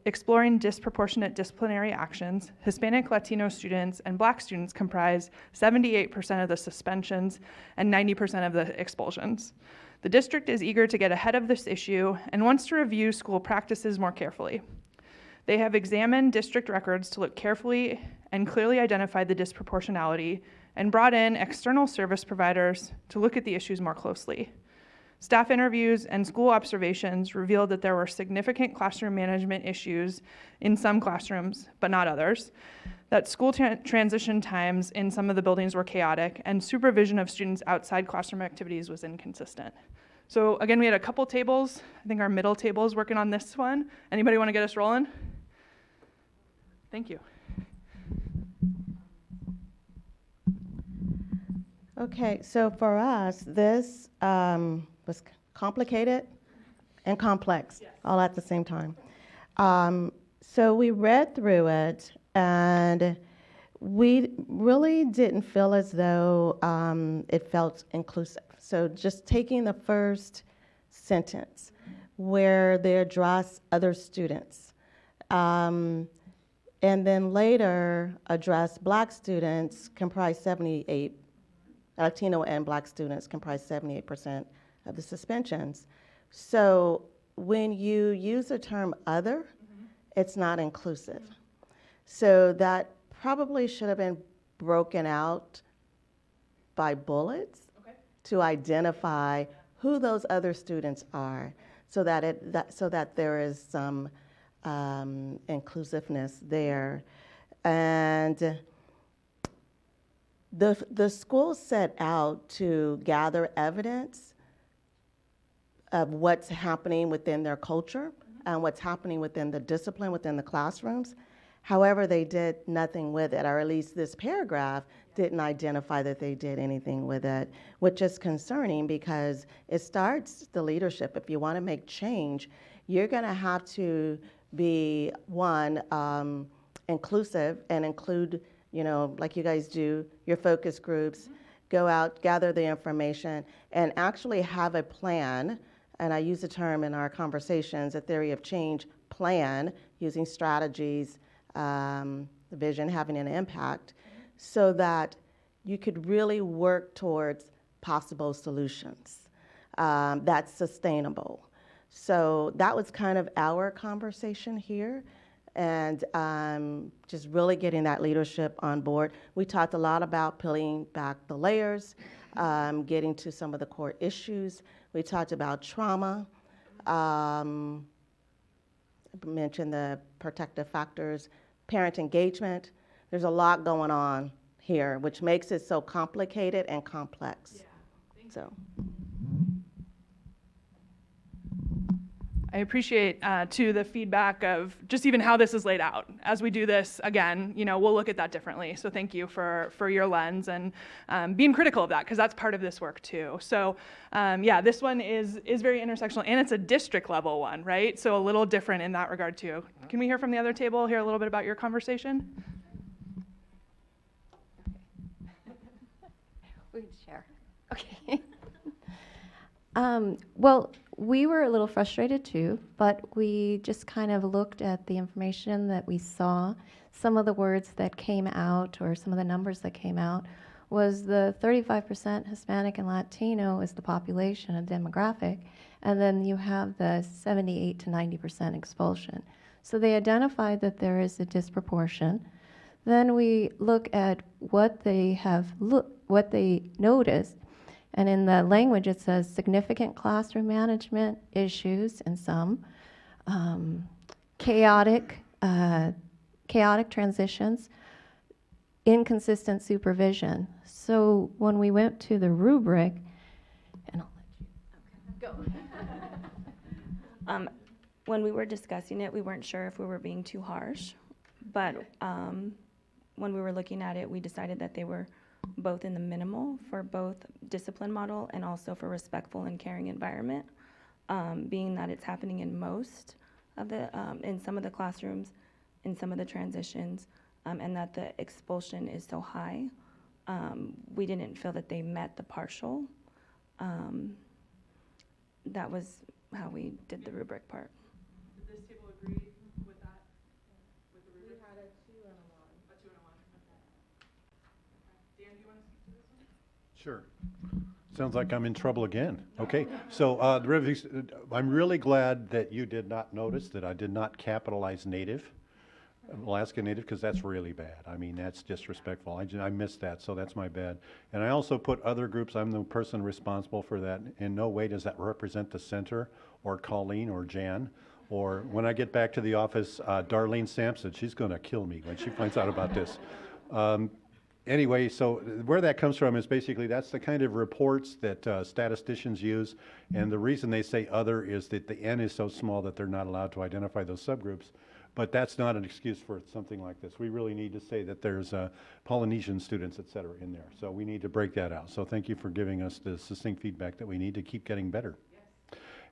S1: exploring disproportionate disciplinary actions, Hispanic Latino students and Black students comprise 78% of the suspensions and 90% of the expulsions. The district is eager to get ahead of this issue and wants to review school practices more carefully. They have examined district records to look carefully and clearly identify the disproportionality and brought in external service providers to look at the issues more closely. Staff interviews and school observations revealed that there were significant classroom management issues in some classrooms, but not others, that school transition times in some of the buildings were chaotic, and supervision of students outside classroom activities was inconsistent. So again, we had a couple tables. I think our middle table is working on this one. Anybody want to get us rolling? Thank you.
S9: Okay, so for us, this was complicated and complex all at the same time. So we read through it, and we really didn't feel as though it felt inclusive. So just taking the first sentence where they address other students, and then later address Black students comprise 78, Latino and Black students comprise 78% of the suspensions. So when you use the term other, it's not inclusive. So that probably should have been broken out by bullets to identify who those other students are, so that there is some inclusiveness there. And the school set out to gather evidence of what's happening within their culture and what's happening within the discipline within the classrooms. However, they did nothing with it, or at least this paragraph didn't identify that they did anything with it, which is concerning because it starts the leadership. If you want to make change, you're going to have to be, one, inclusive and include, you know, like you guys do, your focus groups, go out, gather the information, and actually have a plan. And I use the term in our conversations, a theory of change plan, using strategies, the vision having an impact, so that you could really work towards possible solutions that's sustainable. So that was kind of our conversation here, and just really getting that leadership on board. We talked a lot about peeling back the layers, getting to some of the core issues. We talked about trauma, mentioned the protective factors, parent engagement. There's a lot going on here, which makes it so complicated and complex. So.
S1: I appreciate, too, the feedback of just even how this is laid out. As we do this, again, we'll look at that differently. So thank you for your lens and being critical of that, because that's part of this work, too. So, this one is very intersectional, and it's a district level one, right? So a little different in that regard, too. Can we hear from the other table, hear a little bit about your conversation?
S6: We can share. Okay. Well, we were a little frustrated too, but we just kind of looked at the information that we saw. Some of the words that came out, or some of the numbers that came out, was the 35% Hispanic and Latino is the population and demographic, and then you have the 78 to 90% expulsion. So they identified that there is a disproportion. Then we look at what they noticed. And in the language, it says significant classroom management issues in some, chaotic transitions, inconsistent supervision. So when we went to the rubric, and I'll let you
S10: go. When we were discussing it, we weren't sure if we were being too harsh, but when we were looking at it, we decided that they were both in the minimal for both discipline model and also for respectful and caring environment, being that it's happening in most of the, in some of the classrooms, in some of the transitions, and that the expulsion is so high. We didn't feel that they met the partial. That was how we did the rubric part.
S1: Did this table agree with that? With the rubric? We had a 2 and a 1. A 2 and a 1, okay. Dan, do you want to speak to this one?
S3: Sure. Sounds like I'm in trouble again. Okay, so I'm really glad that you did not notice that I did not capitalize Native, Alaska Native, because that's really bad. I mean, that's disrespectful. I missed that, so that's my bad. And I also put other groups. I'm the person responsible for that. In no way does that represent the center or Colleen or Jan. Or when I get back to the office, Darlene Sampson, she's going to kill me when she finds out about this. Anyway, so where that comes from is basically that's the kind of reports that statisticians use, and the reason they say other is that the N is so small that they're not allowed to identify those subgroups. But that's not an excuse for something like this. We really need to say that there's Polynesian students, et cetera, in there. So we need to break that out. So thank you for giving us the succinct feedback that we need to keep getting better. Yes.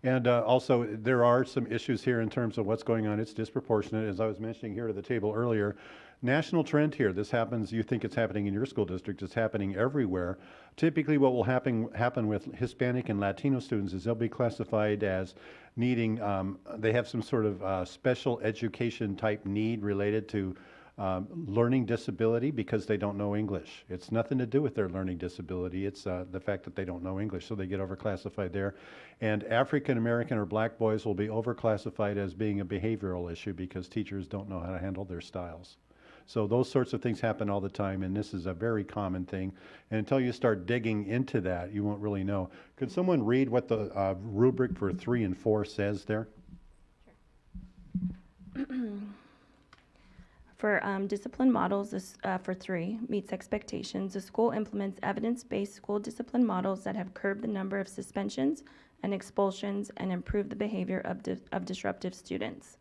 S3: And also, there are some issues here in terms of what's going on. It's disproportionate, as I was mentioning here at the table earlier. National trend here. This happens, you think it's happening in your school district, it's happening everywhere. Typically what will happen with Hispanic and Latino students is they'll be classified as needing, they have some sort of special education type need related to learning disability because they don't know English. It's nothing to do with their learning disability. It's the fact that they don't know English, so they get overclassified there. And African American or black boys will be overclassified as being a behavioral issue because teachers don't know how to handle their styles. So those sorts of things happen all the time, and this is a very common thing. And until you start digging into that, you won't really know. Could someone read what the rubric for 3 and 4 says there?
S10: Sure. For discipline models, this, for 3, meets expectations. The school implements evidence-based school discipline models that have curbed the number of suspensions and expulsions and improved the behavior of disruptive students.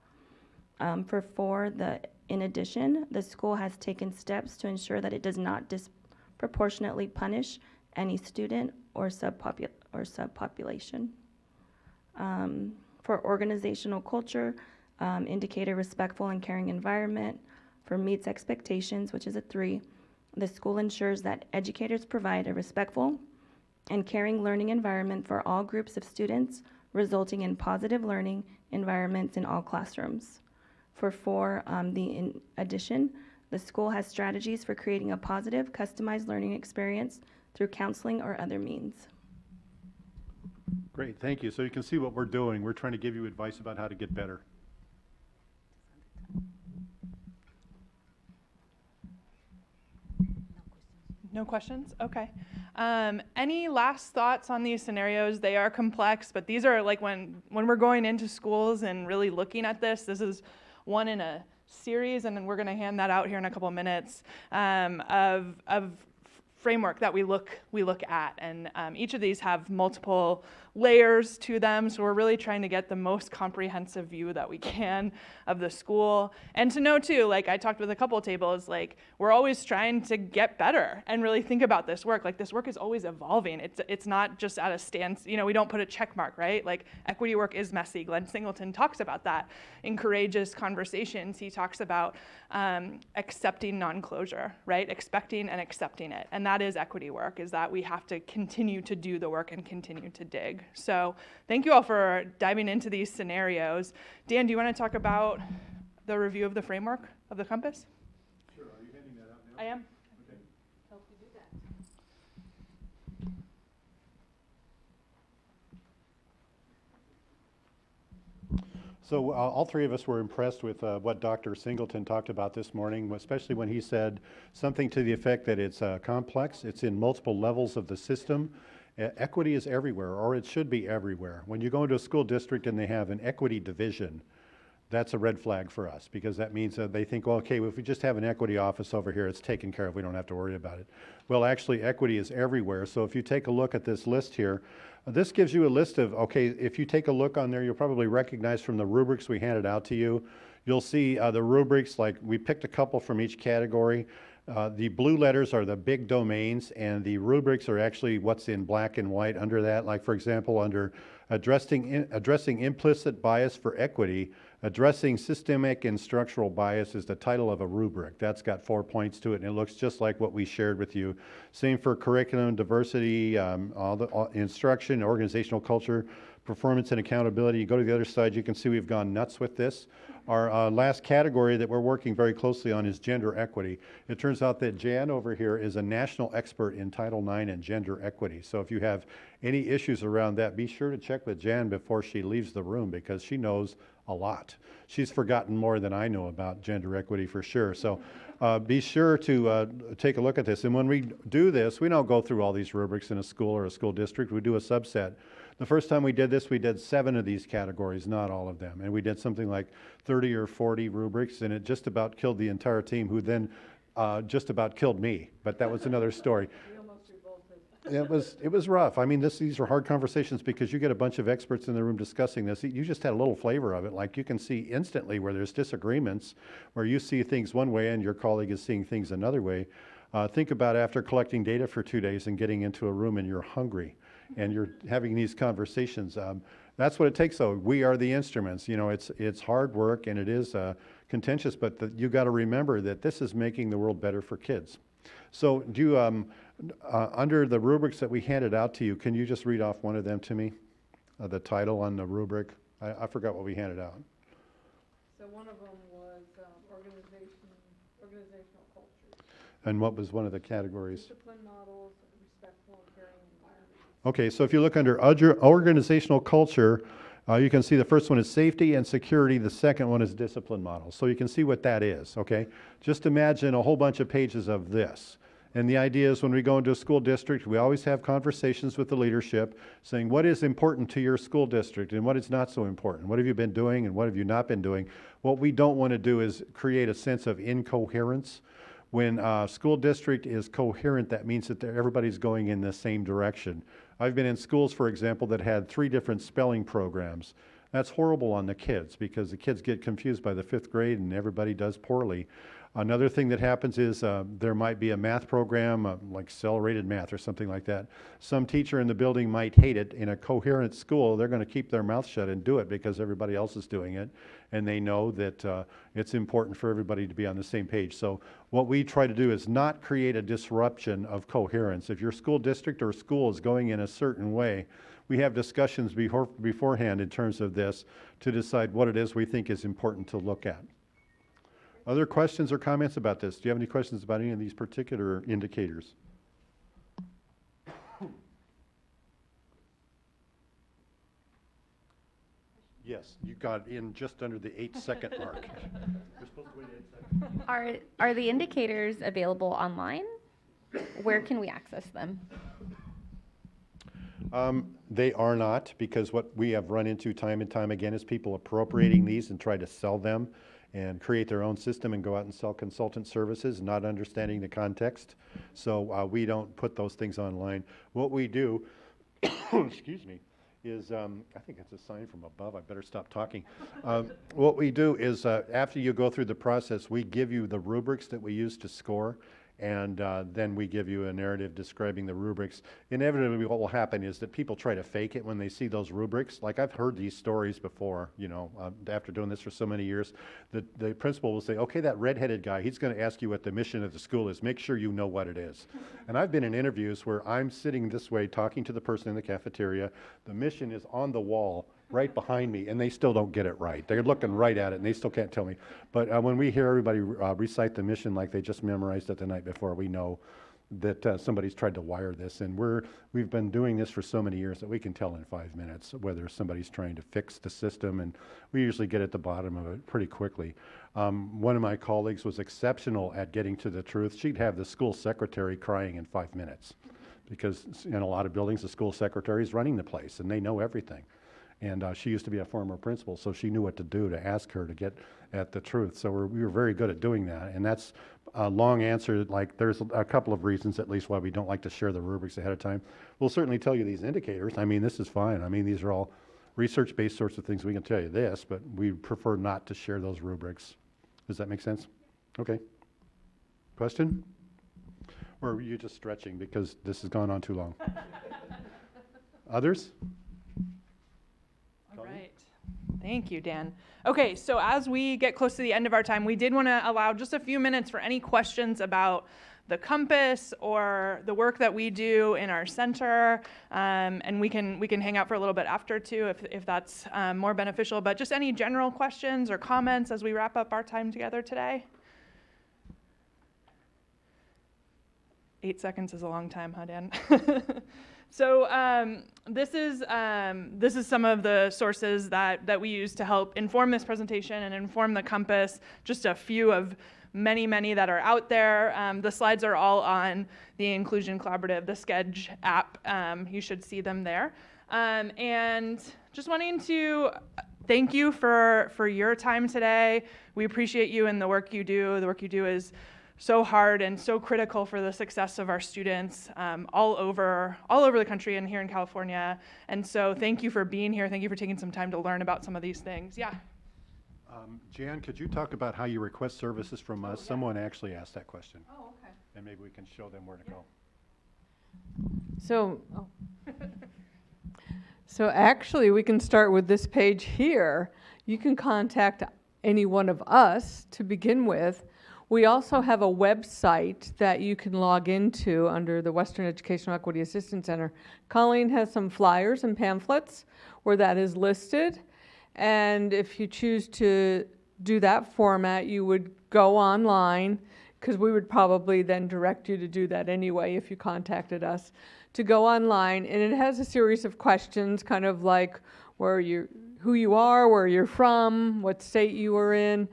S10: For 4, in addition, the school has taken steps to ensure that it does not disproportionately punish any student or subpopulation. For organizational culture, indicate a respectful and caring environment. For meets expectations, which is a 3, the school ensures that educators provide a respectful and caring learning environment for all groups of students, resulting in positive learning environments in all classrooms. For 4, in addition, the school has strategies for creating a positive, customized learning experience through counseling or other means.
S3: Great, thank you. So you can see what we're doing. We're trying to give you advice about how to get better.
S1: No questions? Okay. Any last thoughts on these scenarios? They are complex, but these are like when we're going into schools and really looking at this is one in a series, and then we're going to hand that out here in a couple of minutes of framework that we look at, and each of these have multiple layers to them, so we're really trying to get the most comprehensive view that we can of the school. And to know too, like I talked with a couple tables, like we're always trying to get better and really think about this work. Like this work is always evolving. It's not just at a stand, we don't put a check mark, right? Like equity work is messy. Glenn Singleton talks about that in Courageous Conversations. He talks about accepting non-closure, right? Expecting and accepting it. And that is equity work, is that we have to continue to do the work and continue to dig. So thank you all for diving into these scenarios. Dan, do you want to talk about the review of the framework of the compass?
S3: Sure. Are you handing that out now?
S1: I am.
S3: Okay.
S2: Help you do that.
S3: So all three of us were impressed with what Dr. Singleton talked about this morning, especially when he said something to the effect that it's complex, it's in multiple levels of the system. Equity is everywhere, or it should be everywhere. When you go into a school district and they have an equity division, that's a red flag for us, because that means that they think, well, okay, well, if we just have an equity office over here, it's taken care of, we don't have to worry about it. Well, actually, equity is everywhere. So if you take a look at this list here, this gives you a list of, okay, if you take a look on there, you'll probably recognize from the rubrics we handed out to you, you'll see the rubrics, like we picked a couple from each category. The blue letters are the big domains, and the rubrics are actually what's in black and white under that. Like, for example, under addressing implicit bias for equity, addressing systemic and structural bias is the title of a rubric. That's got 4 points to it, and it looks just like what we shared with you. Same for curriculum, diversity, all instruction, organizational culture, performance and accountability. You go to the other side, you can see we've gone nuts with this. Our last category that we're working very closely on is gender equity. It turns out that Jan over here is a national expert in Title IX and gender equity. So if you have any issues around that, be sure to check with Jan before she leaves the room, because she knows a lot. She's forgotten more than I know about gender equity for sure. So be sure to take a look at this. And when we do this, we don't go through all these rubrics in a school or a school district. We do a subset. The first time we did this, we did 7 of these categories, not all of them. And we did something like 30 or 40 rubrics, and it just about killed the entire team, who then just about killed me. But that was another story. It was rough. I mean, these are hard conversations, because you get a bunch of experts in the room discussing this. You just had a little flavor of it. Like, you can see instantly where there's disagreements, where you see things one way and your colleague is seeing things another way. Think about after collecting data for 2 days and getting into a room and you're hungry and you're having these conversations. That's what it takes, though. We are the instruments. It's hard work and it is contentious, but you got to remember that this is making the world better for kids. So do you, under the rubrics that we handed out to you, can you just read off one of them to me? The title on the rubric. I forgot what we handed out.
S2: So one of them was organizational culture.
S3: And what was one of the categories?
S2: Discipline models, respectful and caring environment.
S3: Okay, so if you look under organizational culture, you can see the first one is safety and security. The second one is discipline models. So you can see what that is, okay? Just imagine a whole bunch of pages of this. And the idea is, when we go into a school district, we always have conversations with the leadership saying, what is important to your school district and what is not so important? What have you been doing and what have you not been doing? What we don't want to do is create a sense of incoherence. When a school district is coherent, that means that everybody's going in the same direction. I've been in schools, for example, that had 3 different spelling programs. That's horrible on the kids, because the kids get confused by the 5th grade and everybody does poorly. Another thing that happens is there might be a math program, like accelerated math or something like that. Some teacher in the building might hate it. In a coherent school, they're going to keep their mouth shut and do it because everybody else is doing it. And they know that it's important for everybody to be on the same page. So what we try to do is not create a disruption of coherence. If your school district or school is going in a certain way, we have discussions beforehand in terms of this to decide what it is we think is important to look at. Other questions or comments about this? Do you have any questions about any of these particular indicators? Yes, you got in just under the 8-second mark. You're supposed to wait 8 seconds.
S7: Are the indicators available online? Where can we access them?
S3: They are not, because what we have run into time and time again is people appropriating these and try to sell them and create their own system and go out and sell consultant services, not understanding the context. So we don't put those things online. What we do, excuse me, is, I think it's a sign from above, I better stop talking. What we do is after you go through the process, we give you the rubrics that we use to score, and then we give you a narrative describing the rubrics. Inevitably, what will happen is that people try to fake it when they see those rubrics. Like, I've heard these stories before, you know, after doing this for so many years. The principal will say, okay, that redheaded guy, he's going to ask you what the mission of the school is. Make sure you know what it is. And I've been in interviews where I'm sitting this way talking to the person in the cafeteria. The mission is on the wall right behind me, and they still don't get it right. They're looking right at it, and they still can't tell me. But when we hear everybody recite the mission like they just memorized it the night before, we know that somebody's tried to wire this. And we've been doing this for so many years that we can tell in 5 minutes whether somebody's trying to fix the system, and we usually get at the bottom of it pretty quickly. One of my colleagues was exceptional at getting to the truth. She'd have the school secretary crying in 5 minutes, because in a lot of buildings, the school secretary is running the place, and they know everything. And she used to be a former principal, so she knew what to do to ask her to get at the truth. So we were very good at doing that. And that's a long answer. Like, there's a couple of reasons, at least, why we don't like to share the rubrics ahead of time. We'll certainly tell you these indicators. I mean, this is fine. I mean, these are all research-based sorts of things. We can tell you this, but we prefer not to share those rubrics. Does that make sense? Okay. Question? Or are you just stretching because this has gone on too long? Others?
S1: All right. Thank you, Dan. Okay, so as we get close to the end of our time, we did want to allow just a few minutes for any questions about the compass or the work that we do in our center, and we can hang out for a little bit after too if that's more beneficial. But just any general questions or comments as we wrap up our time together today? 8 seconds is a long time, huh, Dan? So this is some of the sources that we use to help inform this presentation and inform the compass. Just a few of many that are out there. The slides are all on the Inclusion Collaborative, the Sketch app. You should see them there. And just wanting to thank you for your time today. We appreciate you and the work you do. The work you do is so hard and so critical for the success of our students all over the country and here in California. And so thank you for being here. Thank you for taking some time to learn about some of these things. Yeah.
S3: Jan, could you talk about how you request services from us? Yeah. Someone actually asked that question.
S1: Oh, okay.
S3: And maybe we can show them where to go.
S2: So actually we can start with this page here. You can contact any one of us to begin with. We also have a website that you can log into under the Western Educational Equity Assistance Center. Colleen has some flyers and pamphlets where that is listed. And if you choose to do that format, you would go online, because we would probably then direct you to do that anyway if you contacted us, to go online. And it has a series of questions, kind of like who you are, where you're from, what state you are in,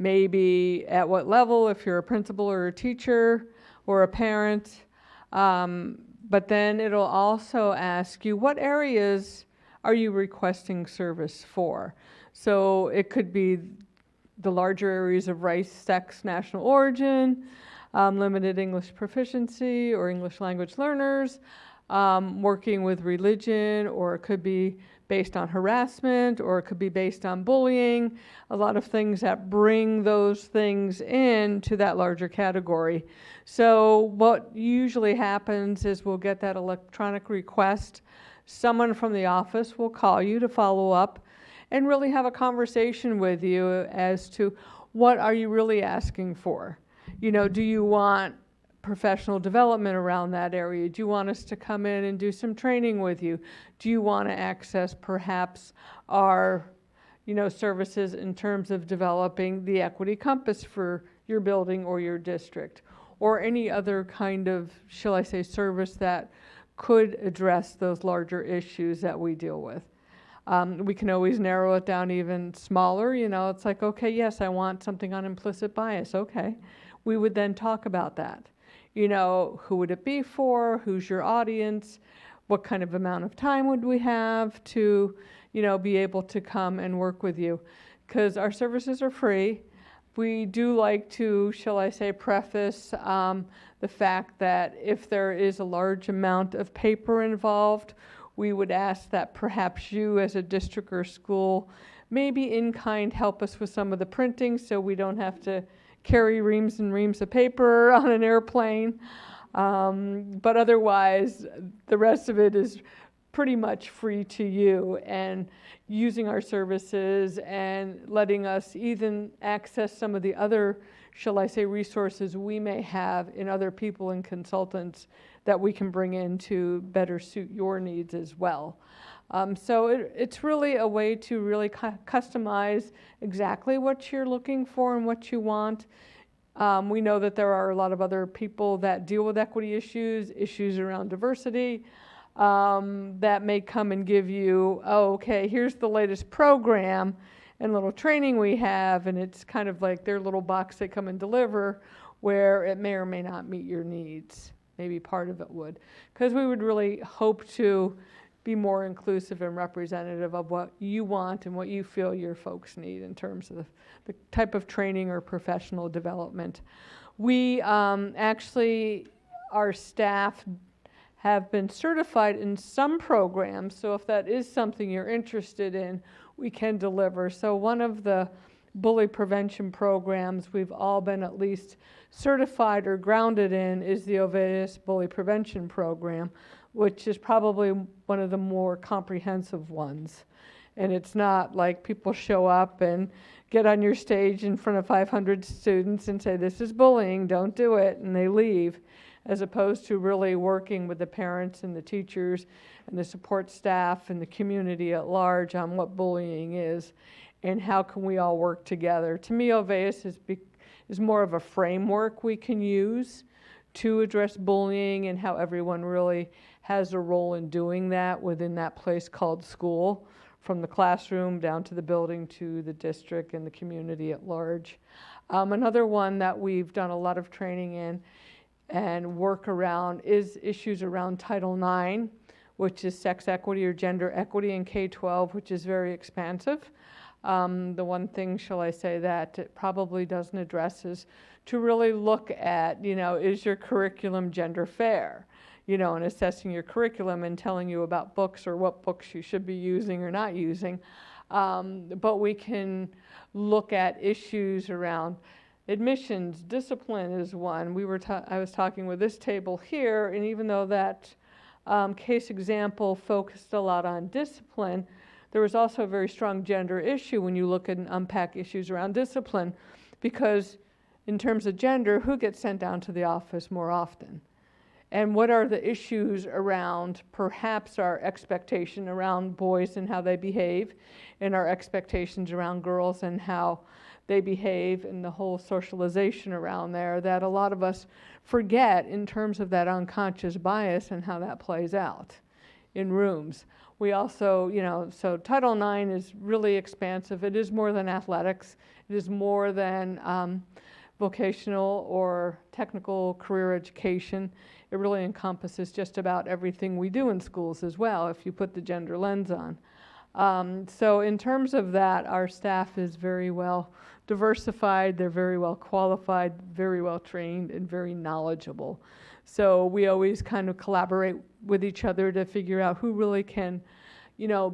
S2: maybe at what level, if you're a principal or a teacher or a parent. But then it'll also ask you, what areas are you requesting service for? So it could be the larger areas of race, sex, national origin, limited English proficiency or English language learners, working with religion, or it could be based on harassment, or it could be based on bullying, a lot of things that bring those things into that larger category. So what usually happens is we'll get that electronic request. Someone from the office will call you to follow up and really have a conversation with you as to what are you really asking for. You know, do you want professional development around that area? Do you want us to come in and do some training with you? Do you want to access perhaps our, services in terms of developing the equity compass for your building or your district, or any other kind of, shall I say, service that could address those larger issues that we deal with? We can always narrow it down even smaller. It's like, okay, yes, I want something on implicit bias. Okay. We would then talk about that. who would it be for, who's your audience, what kind of amount of time would we have to, be able to come and work with you. Because our services are free. We do like to, shall I say, preface the fact that if there is a large amount of paper involved, we would ask that perhaps you as a district or school maybe in kind help us with some of the printing so we don't have to carry reams and reams of paper on an airplane. But otherwise, the rest of it is pretty much free to you, and using our services and letting us even access some of the other, shall I say, resources we may have in other people and consultants that we can bring in to better suit your needs as well. So it's really a way to really customize exactly what you're looking for and what you want. We know that there are a lot of other people that deal with equity issues around diversity, that may come and give you, oh, okay, here's the latest program and little training we have, and it's kind of like their little box they come and deliver, where it may or may not meet your needs. Maybe part of it would. Because we would really hope to be more inclusive and representative of what you want and what you feel your folks need in terms of the type of training or professional development. We actually, our staff have been certified in some programs, so if that is something you're interested in, we can deliver. So one of the bully prevention programs we've all been at least certified or grounded in is the Oveus Bully Prevention Program, which is probably one of the more comprehensive ones. And it's not like people show up and get on your stage in front of 500 students and say, this is bullying, don't do it, and they leave, as opposed to really working with the parents and the teachers and the support staff and the community at large on what bullying is and how can we all work together. To me, Oveus is more of a framework we can use to address bullying and how everyone really has a role in doing that within that place called school, from the classroom down to the building to the district and the community at large. Another one that we've done a lot of training in and work around is issues around Title IX, which is sex equity or gender equity in K-12, which is very expansive. The one thing, shall I say, that it probably doesn't address is to really look at, is your curriculum gender fair? And assessing your curriculum and telling you about books or what books you should be using or not using. But we can look at issues around admissions. Discipline is one. I was talking with this table here, and even though that case example focused a lot on discipline, there was also a very strong gender issue when you look at and unpack issues around discipline, because in terms of gender, who gets sent down to the office more often? And what are the issues around perhaps our expectation around boys and how they behave, and our expectations around girls and how they behave, and the whole socialization around there that a lot of us forget in terms of that unconscious bias and how that plays out in rooms. We also, so Title IX is really expansive. It is more than athletics. It is more than vocational or technical career education. It really encompasses just about everything we do in schools as well, if you put the gender lens on. So in terms of that, our staff is very well diversified, they're very well qualified, very well trained, and very knowledgeable. So we always kind of collaborate with each other to figure out who really can,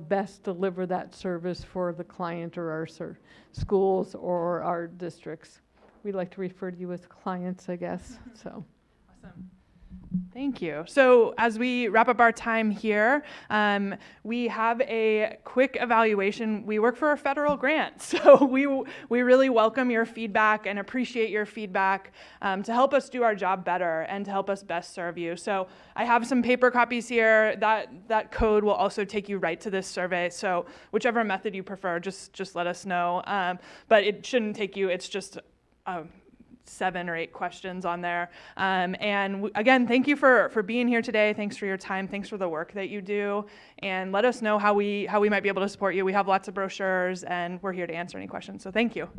S2: best deliver that service for the client or our schools or our districts. We like to refer to you as clients, I guess, so.
S1: Awesome. Thank you. So as we wrap up our time here, we have a quick evaluation. We work for a federal grant, so we really welcome your feedback and appreciate your feedback to help us do our job better and to help us best serve you. So I have some paper copies here. That code will also take you right to this survey. So whichever method you prefer, just let us know. But it shouldn't take you. It's just 7 or 8 questions on there. And again, thank you for being here today. Thanks for your time. Thanks for the work that you do. And let us know how we might be able to support you. We have lots of brochures, and we're here to answer any questions. So thank you.